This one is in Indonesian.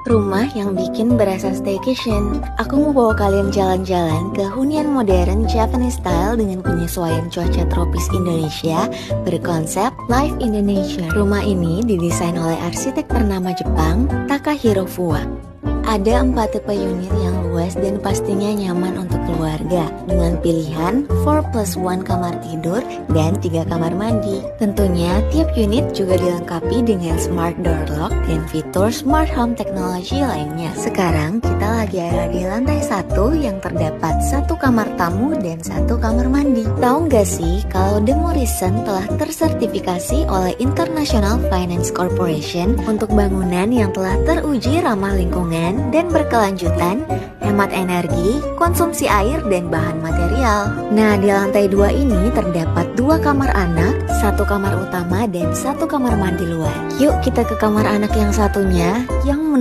Rumah yang bikin berasa staycation. Aku mau bawa kalian jalan-jalan ke hunian modern Japanese style dengan penyesuaian cuaca tropis Indonesia berkonsep Life Indonesia. Rumah ini didesain oleh arsitek ternama Jepang, Takahiro Fuwa. Ada 4 tipe unit yang luas dan pastinya nyaman untuk keluarga dengan pilihan 4+1 kamar tidur dan 3 kamar mandi. Tentunya tiap unit juga dilengkapi dengan smart door lock dan fitur smart home technology lainnya. Sekarang kita lagi ada di lantai 1 yang terdapat 1 kamar tamu dan 1 kamar mandi. Tahu nggak sih kalau The Morrison telah tersertifikasi oleh International Finance Corporation untuk bangunan yang telah teruji ramah lingkungan dan berkelanjutan, hemat energi, konsumsi air, dan bahan material. Nah, di lantai 2 ini terdapat 2 kamar anak, 1 kamar utama, dan 1 kamar mandi luar. Yuk kita ke kamar anak yang satunya, yang menurut